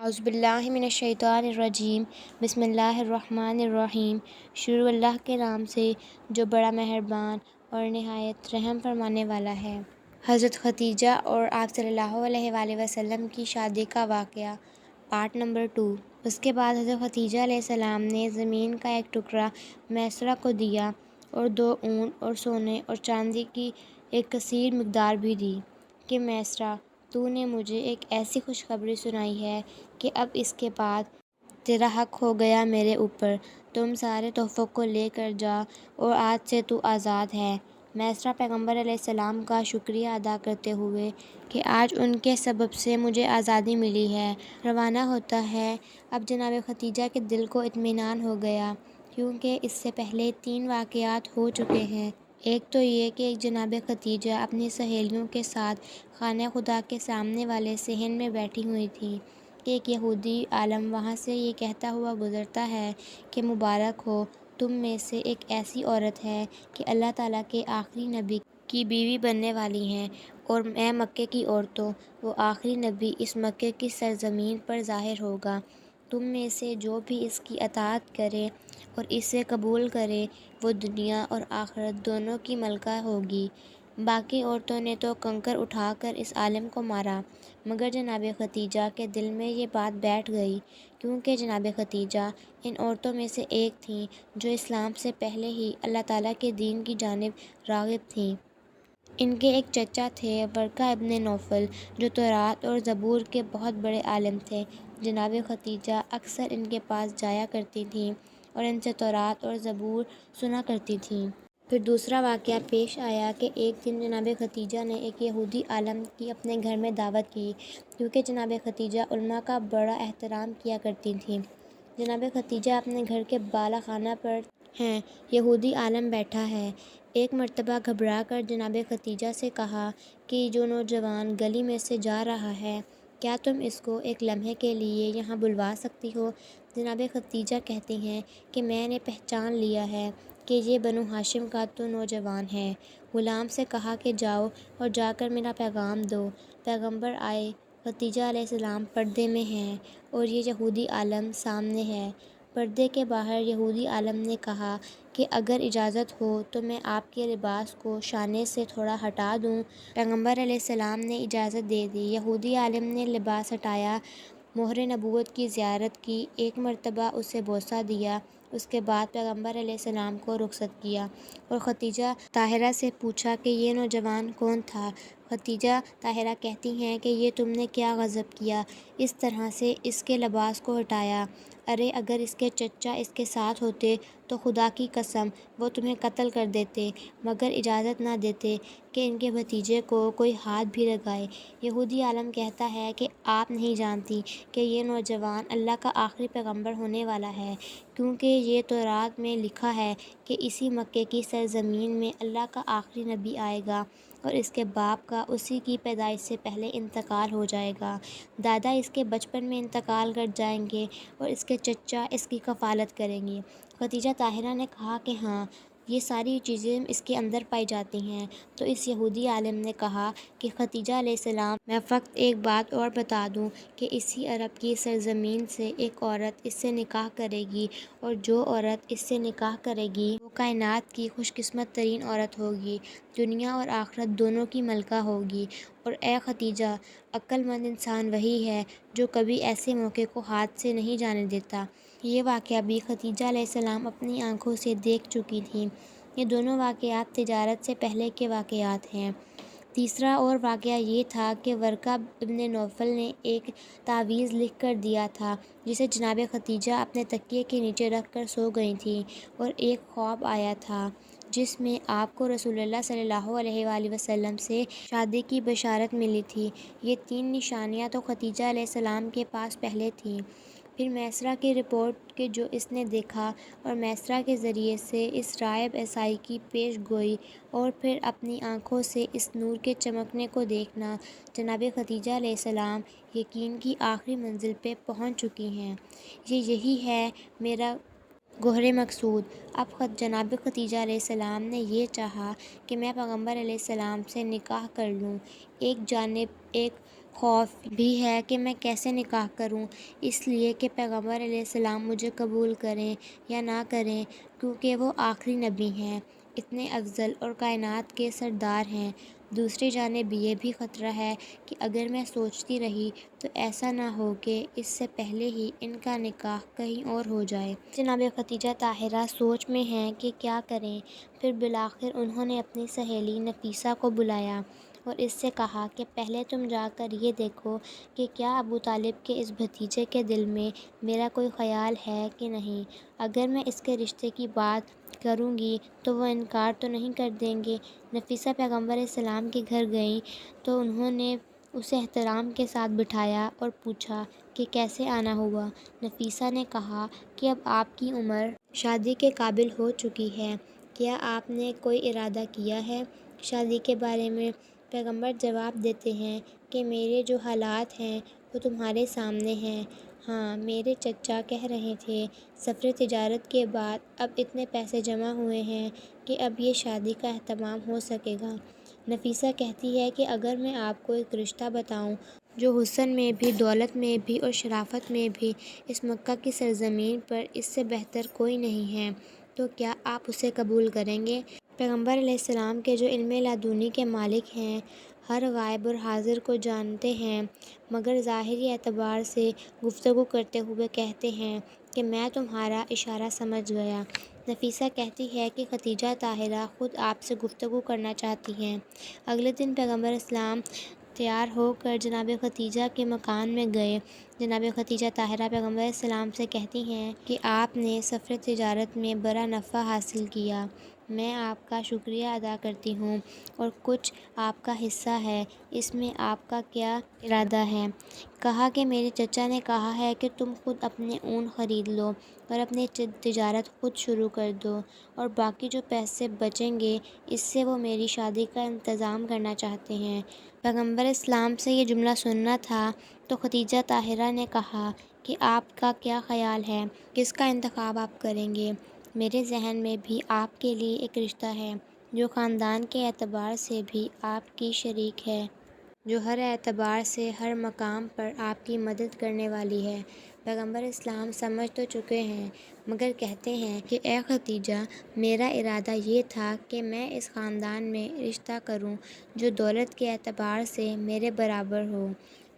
اعوذ باللہ من الشیطان الرجیم، بسم اللہ الرحمن الرحیم۔ شروع اللہ کے نام سے جو بڑا مہربان اور نہایت رحم فرمانے والا ہے۔ حضرت خدیجہ اور آپ صلی اللہ علیہ وآلہ وسلم کی شادی کا واقعہ، پارٹ نمبر 2۔ اس کے بعد حضرت خدیجہ علیہ السلام نے زمین کا ایک ٹکڑا میسرہ کو دیا اور 2 اونٹ اور سونے اور چاندی کی ایک کثیر مقدار بھی دی کہ میسرہ، تو نے مجھے ایک ایسی خوشخبری سنائی ہے کہ اب اس کے بعد تیرا حق ہو گیا میرے اوپر، تم سارے تحفوں کو لے کر جا اور آج سے تو آزاد ہے۔ میسرہ پیغمبر علیہ السلام کا شکریہ ادا کرتے ہوئے کہ آج ان کے سبب سے مجھے آزادی ملی ہے، روانہ ہوتا ہے۔ اب جناب خدیجہ کے دل کو اطمینان ہو گیا، کیونکہ اس سے پہلے 3 واقعات ہو چکے ہیں۔ ایک تو یہ کہ ایک جناب خدیجہ اپنی سہیلیوں کے ساتھ خانہ خدا کے سامنے والے صحن میں بیٹھی ہوئی تھیں کہ ایک یہودی عالم وہاں سے یہ کہتا ہوا گزرتا ہے کہ مبارک ہو، تم میں سے ایک ایسی عورت ہے کہ اللہ تعالیٰ کے آخری نبی کی بیوی بننے والی ہیں، اور اے مکے کی عورتوں، وہ آخری نبی اس مکے کی سرزمین پر ظاہر ہوگا، تم میں سے جو بھی اس کی اطاعت کرے اور اسے قبول کرے وہ دنیا اور آخرت دونوں کی ملکہ ہوگی۔ باقی عورتوں نے تو کنکر اٹھا کر اس عالم کو مارا، مگر جناب خدیجہ کے دل میں یہ بات بیٹھ گئی، کیونکہ جناب خدیجہ ان عورتوں میں سے ایک تھیں جو اسلام سے پہلے ہی اللہ تعالیٰ کے دین کی جانب راغب تھیں۔ ان کے ایک چچا تھے ورقہ ابن نوفل، جو تورات اور زبور کے بہت بڑے عالم تھے۔ جناب خدیجہ اکثر ان کے پاس جایا کرتی تھیں اور ان سے تورات اور زبور سنا کرتی تھیں۔ پھر دوسرا واقعہ پیش آیا کہ ایک دن جناب خدیجہ نے ایک یہودی عالم کی اپنے گھر میں دعوت کی، کیونکہ جناب خدیجہ علماء کا بڑا احترام کیا کرتی تھیں۔ جناب خدیجہ اپنے گھر کے بالا خانہ پر ہیں، یہودی عالم بیٹھا ہے۔ ایک مرتبہ گھبرا کر جناب خدیجہ سے کہا کہ جو نوجوان گلی میں سے جا رہا ہے، کیا تم اس کو ایک لمحے کے لیے یہاں بلوا سکتی ہو؟ جناب خدیجہ کہتی ہیں کہ میں نے پہچان لیا ہے کہ یہ بنو ہاشم کا تو نوجوان ہے۔ غلام سے کہا کہ جاؤ اور جا کر میرا پیغام دو۔ پیغمبر آئے، خدیجہ علیہ السلام پردے میں ہیں اور یہ یہودی عالم سامنے ہے۔ پردے کے باہر یہودی عالم نے کہا کہ اگر اجازت ہو تو میں آپ کے لباس کو شانے سے تھوڑا ہٹا دوں۔ پیغمبر علیہ السلام نے اجازت دے دی۔ یہودی عالم نے لباس ہٹایا، مہر نبوت کی زیارت کی، ایک مرتبہ اسے بوسہ دیا، اس کے بعد پیغمبر علیہ السلام کو رخصت کیا اور خدیجہ طاہرہ سے پوچھا کہ یہ نوجوان کون تھا؟ خدیجہ طاہرہ کہتی ہیں کہ یہ تم نے کیا غضب کیا، اس طرح سے اس کے لباس کو ہٹایا؟ ارے اگر اس کے چچا اس کے ساتھ ہوتے تو خدا کی قسم وہ تمہیں قتل کر دیتے، مگر اجازت نہ دیتے کہ ان کے بھتیجے کو کوئی ہاتھ بھی لگائے۔ یہودی عالم کہتا ہے کہ آپ نہیں جانتی کہ یہ نوجوان اللہ کا آخری پیغمبر ہونے والا ہے، کیونکہ یہ تورات میں لکھا ہے کہ اسی مکے کی سرزمین میں اللہ کا آخری نبی آئے گا اور اس کے باپ کا اسی کی پیدائش سے پہلے انتقال ہو جائے گا، دادا اس کے بچپن میں انتقال کر جائیں گے اور اس کے چچا اس کی کفالت کریں گے۔ خدیجہ طاہرہ نے کہا کہ ہاں، یہ ساری چیزیں اس کے اندر پائی جاتی ہیں۔ تو اس یہودی عالم نے کہا کہ خدیجہ علیہ السلام، میں فقط ایک بات اور بتا دوں کہ اسی عرب کی سرزمین سے ایک عورت اس سے نکاح کرے گی، اور جو عورت اس سے نکاح کرے گی وہ کائنات کی خوش قسمت ترین عورت ہوگی، دنیا اور آخرت دونوں کی ملکہ ہوگی۔ اور اے خدیجہ، عقل مند انسان وہی ہے جو کبھی ایسے موقع کو ہاتھ سے نہیں جانے دیتا۔ یہ واقعہ بھی خدیجہ علیہ السلام اپنی آنکھوں سے دیکھ چکی تھیں۔ یہ دونوں واقعات تجارت سے پہلے کے واقعات ہیں۔ تیسرا اور واقعہ یہ تھا کہ ورقہ ابن نوفل نے ایک تعویذ لکھ کر دیا تھا، جسے جناب خدیجہ اپنے تکیے کے نیچے رکھ کر سو گئی تھیں، اور ایک خواب آیا تھا جس میں آپ کو رسول اللہ صلی اللہ علیہ وآلہ وسلم سے شادی کی بشارت ملی تھی۔ یہ 3 نشانیاں تو خدیجہ علیہ السلام کے پاس پہلے تھیں۔ پھر میسرہ کی رپورٹ کہ جو اس نے دیکھا، اور میسرہ کے ذریعے سے اس رائب عیسائی کی پیش گوئی، اور پھر اپنی آنکھوں سے اس نور کے چمکنے کو دیکھنا، جناب خدیجہ علیہ السلام یقین کی آخری منزل پہ پہنچ چکی ہیں۔ یہی ہے میرا گوہر مقصود۔ اب جناب خدیجہ علیہ السلام نے یہ چاہا کہ میں پیغمبر علیہ السلام سے نکاح کر لوں۔ ایک جانب ایک خوف بھی ہے کہ میں کیسے نکاح کروں، اس لیے کہ پیغمبر علیہ السلام مجھے قبول کریں یا نہ کریں، کیونکہ وہ آخری نبی ہیں، اتنے افضل اور کائنات کے سردار ہیں۔ دوسری جانب یہ بھی خطرہ ہے کہ اگر میں سوچتی رہی تو ایسا نہ ہو کہ اس سے پہلے ہی ان کا نکاح کہیں اور ہو جائے۔ جناب خدیجہ طاہرہ سوچ میں ہیں کہ کیا کریں۔ پھر بالآخر انہوں نے اپنی سہیلی نفیسہ کو بلایا اور اس سے کہا کہ پہلے تم جا کر یہ دیکھو کہ کیا ابو طالب کے اس بھتیجے کے دل میں میرا کوئی خیال ہے کہ نہیں۔ اگر میں اس کے رشتے کی بات کروں گی تو وہ انکار تو نہیں کر دیں گے۔ نفیسہ پیغمبر علیہ السلام کے گھر گئیں تو انہوں نے اسے احترام کے ساتھ بٹھایا اور پوچھا کہ کیسے آنا ہوا۔ نفیسہ نے کہا کہ اب آپ کی عمر شادی کے قابل ہو چکی ہے، کیا آپ نے کوئی ارادہ کیا ہے شادی کے بارے میں؟ پیغمبر جواب دیتے ہیں کہ میرے جو حالات ہیں وہ تمہارے سامنے ہیں۔ ہاں، میرے چچا کہہ رہے تھے سفر تجارت کے بعد اب اتنے پیسے جمع ہوئے ہیں کہ اب یہ شادی کا اہتمام ہو سکے گا۔ نفیسہ کہتی ہے کہ اگر میں آپ کو ایک رشتہ بتاؤں جو حسن میں بھی، دولت میں بھی اور شرافت میں بھی اس مکہ کی سرزمین پر اس سے بہتر کوئی نہیں ہے تو کیا آپ اسے قبول کریں گے؟ پیغمبر علیہ السلام کے جو علم لدنی کے مالک ہیں، ہر غائب اور حاضر کو جانتے ہیں، مگر ظاہری اعتبار سے گفتگو کرتے ہوئے کہتے ہیں کہ میں تمہارا اشارہ سمجھ گیا۔ نفیسہ کہتی ہے کہ خدیجہ طاہرہ خود آپ سے گفتگو کرنا چاہتی ہیں۔ اگلے دن پیغمبر اسلام تیار ہو کر جناب خدیجہ کے مکان میں گئے۔ جناب خدیجہ طاہرہ پیغمبر اسلام سے کہتی ہیں کہ آپ نے سفر تجارت میں بڑا نفع حاصل کیا، میں آپ کا شکریہ ادا کرتی ہوں اور کچھ آپ کا حصہ ہے، اس میں آپ کا کیا ارادہ ہے؟ کہا کہ میرے چچا نے کہا ہے کہ تم خود اپنے اون خرید لو اور اپنی تجارت خود شروع کر دو اور باقی جو پیسے بچیں گے اس سے وہ میری شادی کا انتظام کرنا چاہتے ہیں۔ پیغمبر اسلام سے یہ جملہ سننا تھا تو خدیجہ طاہرہ نے کہا کہ آپ کا کیا خیال ہے، کس کا انتخاب آپ کریں گے؟ میرے ذہن میں بھی آپ کے لیے ایک رشتہ ہے جو خاندان کے اعتبار سے بھی آپ کی شریک ہے، جو ہر اعتبار سے ہر مقام پر آپ کی مدد کرنے والی ہے۔ پیغمبر اسلام سمجھ تو چکے ہیں مگر کہتے ہیں کہ اے خدیجہ، میرا ارادہ یہ تھا کہ میں اس خاندان میں رشتہ کروں جو دولت کے اعتبار سے میرے برابر ہو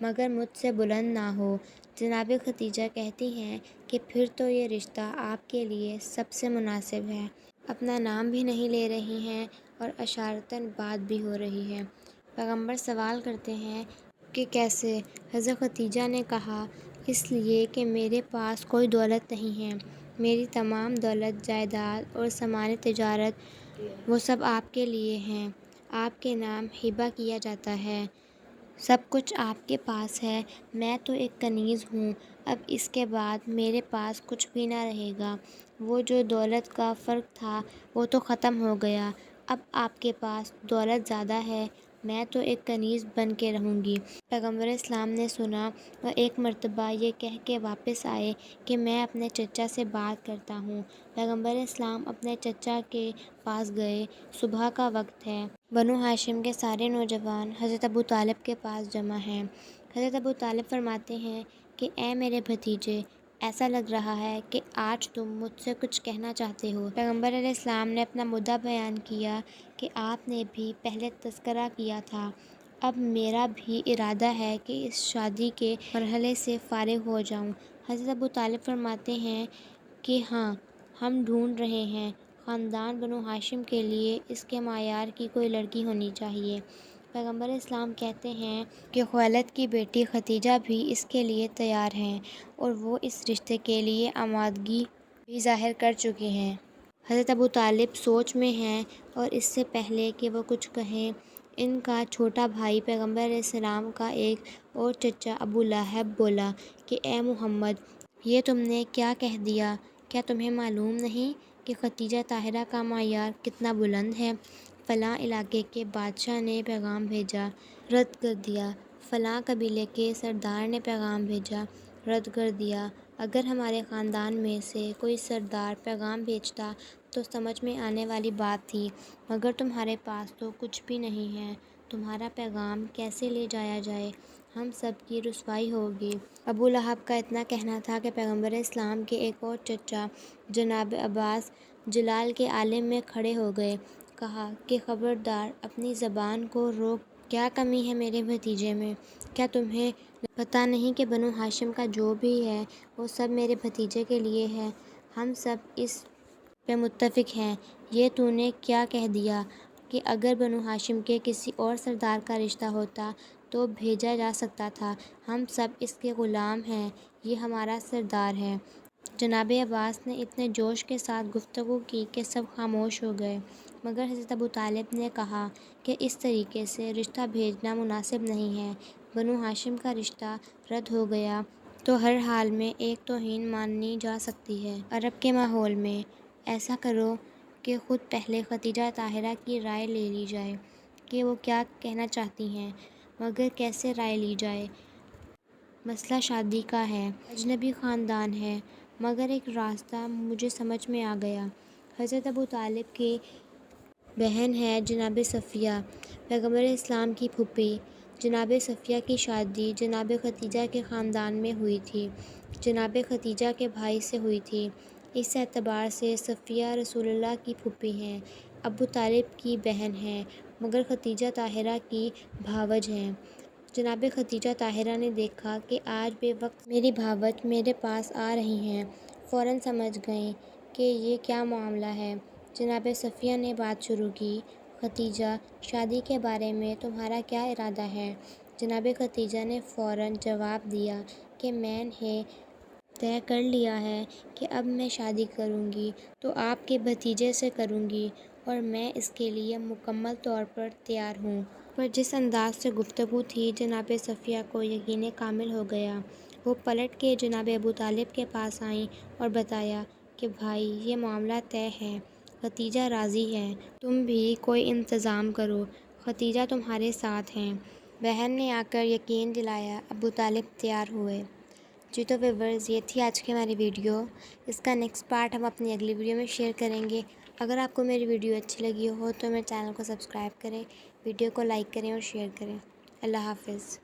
مگر مجھ سے بلند نہ ہو۔ جناب خدیجہ کہتی ہیں کہ پھر تو یہ رشتہ آپ کے لیے سب سے مناسب ہے۔ اپنا نام بھی نہیں لے رہی ہیں اور اشارتاً بات بھی ہو رہی ہے۔ پیغمبر سوال کرتے ہیں کہ کیسے؟ حضرت خدیجہ نے کہا اس لیے کہ میرے پاس کوئی دولت نہیں ہے، میری تمام دولت، جائیداد اور سامان تجارت وہ سب آپ کے لیے ہیں، آپ کے نام ہبہ کیا جاتا ہے، سب کچھ آپ کے پاس ہے، میں تو ایک کنیز ہوں، اب اس کے بعد میرے پاس کچھ بھی نہ رہے گا، وہ جو دولت کا فرق تھا وہ تو ختم ہو گیا، اب آپ کے پاس دولت زیادہ ہے، میں تو ایک کنیز بن کے رہوں گی۔ پیغمبر اسلام نے سنا اور ایک مرتبہ یہ کہہ کے واپس آئے کہ میں اپنے چچا سے بات کرتا ہوں۔ پیغمبر اسلام اپنے چچا کے پاس گئے، صبح کا وقت ہے، بنو ہاشم کے سارے نوجوان حضرت ابو طالب کے پاس جمع ہیں۔ حضرت ابو طالب فرماتے ہیں کہ اے میرے بھتیجے، ایسا لگ رہا ہے کہ آج تم مجھ سے کچھ کہنا چاہتے ہو۔ پیغمبر علیہ السلام نے اپنا مدعا بیان کیا کہ آپ نے بھی پہلے تذکرہ کیا تھا، اب میرا بھی ارادہ ہے کہ اس شادی کے مرحلے سے فارغ ہو جاؤں۔ حضرت ابو طالب فرماتے ہیں کہ ہاں، ہم ڈھونڈ رہے ہیں، خاندان بنو ہاشم کے لیے اس کے معیار کی کوئی لڑکی ہونی چاہیے۔ پیغمبر اسلام کہتے ہیں کہ خویلد کی بیٹی خدیجہ بھی اس کے لیے تیار ہیں اور وہ اس رشتے کے لیے آمادگی بھی ظاہر کر چکی ہیں۔ حضرت ابو طالب سوچ میں ہیں اور اس سے پہلے کہ وہ کچھ کہیں، ان کا چھوٹا بھائی پیغمبر علیہ السلام کا ایک اور چچا ابو لہب بولا کہ اے محمد، یہ تم نے کیا کہہ دیا؟ کیا تمہیں معلوم نہیں کہ خدیجہ طاہرہ کا معیار کتنا بلند ہے؟ فلاں علاقے کے بادشاہ نے پیغام بھیجا، رد کر دیا، فلاں قبیلے کے سردار نے پیغام بھیجا، رد کر دیا۔ اگر ہمارے خاندان میں سے کوئی سردار پیغام بھیجتا تو سمجھ میں آنے والی بات تھی، مگر تمہارے پاس تو کچھ بھی نہیں ہے، تمہارا پیغام کیسے لے جایا جائے؟ ہم سب کی رسوائی ہوگی۔ ابو لہب کا اتنا کہنا تھا کہ پیغمبر اسلام کے ایک اور چچا جناب عباس جلال کے عالم میں کھڑے ہو گئے۔ کہا کہ خبردار، اپنی زبان کو روک، کیا کمی ہے میرے بھتیجے میں؟ کیا تمہیں پتہ نہیں کہ بنو ہاشم کا جو بھی ہے وہ سب میرے بھتیجے کے لیے ہے؟ ہم سب اس پہ متفق ہیں۔ یہ تو نے کیا کہہ دیا کہ اگر بنو ہاشم کے کسی اور سردار کا رشتہ ہوتا تو بھیجا جا سکتا تھا۔ ہم سب اس کے غلام ہیں، یہ ہمارا سردار ہے۔ جناب عباس نے اتنے جوش کے ساتھ گفتگو کی کہ سب خاموش ہو گئے، مگر حضرت ابو طالب نے کہا کہ اس طریقے سے رشتہ بھیجنا مناسب نہیں ہے۔ بنو ہاشم کا رشتہ رد ہو گیا تو ہر حال میں ایک توہین مانی جا سکتی ہے۔ عرب کے ماحول میں ایسا کرو کہ خود پہلے ختیجہ طاہرہ کی رائے لے لی جائے کہ وہ کیا کہنا چاہتی ہیں۔ مگر کیسے رائے لی جائے؟ مسئلہ شادی کا ہے، اجنبی خاندان ہے، مگر ایک راستہ مجھے سمجھ میں آ گیا۔ حضرت ابو طالب کی بہن ہے جناب صفیہ، پیغمبر اسلام کی پھوپھی۔ جناب صفیہ کی شادی جناب ختیجہ کے خاندان میں ہوئی تھی، جناب ختیجہ کے بھائی سے ہوئی تھی۔ اس اعتبار سے صفیہ رسول اللہ کی پھوپھی ہیں، ابو طالب کی بہن ہیں، مگر ختیجہ طاہرہ کی بھاوج ہیں۔ جناب ختیجہ طاہرہ نے دیکھا کہ آج بے وقت میری بھاوج میرے پاس آ رہی ہیں، فوراً سمجھ گئیں کہ یہ کیا معاملہ ہے۔ جناب صفیہ نے بات شروع کی، ختیجہ، شادی کے بارے میں تمہارا کیا ارادہ ہے؟ جناب ختیجہ نے فوراً جواب دیا کہ میں نے طے کر لیا ہے کہ اب میں شادی کروں گی تو آپ کے بھتیجے سے کروں گی، اور میں اس کے لیے مکمل طور پر تیار ہوں۔ پر جس انداز سے گفتگو تھی، جناب صفیہ کو یقین کامل ہو گیا۔ وہ پلٹ کے جناب ابو طالب کے پاس آئیں اور بتایا کہ بھائی، یہ معاملہ طے ہے، ختیجہ راضی ہے، تم بھی کوئی انتظام کرو، ختیجہ تمہارے ساتھ ہیں۔ بہن نے آ کر یقین دلایا، ابو طالب تیار ہوئے۔ جی تو ویورز، یہ تھی آج کی ہماری ویڈیو۔ اس کا نیکسٹ پارٹ ہم اپنی اگلی ویڈیو میں شیئر کریں گے۔ اگر آپ کو میری ویڈیو اچھی لگی ہو تو میرے چینل کو سبسکرائب کریں، ویڈیو کو لائک کریں اور شیئر کریں۔ اللہ حافظ۔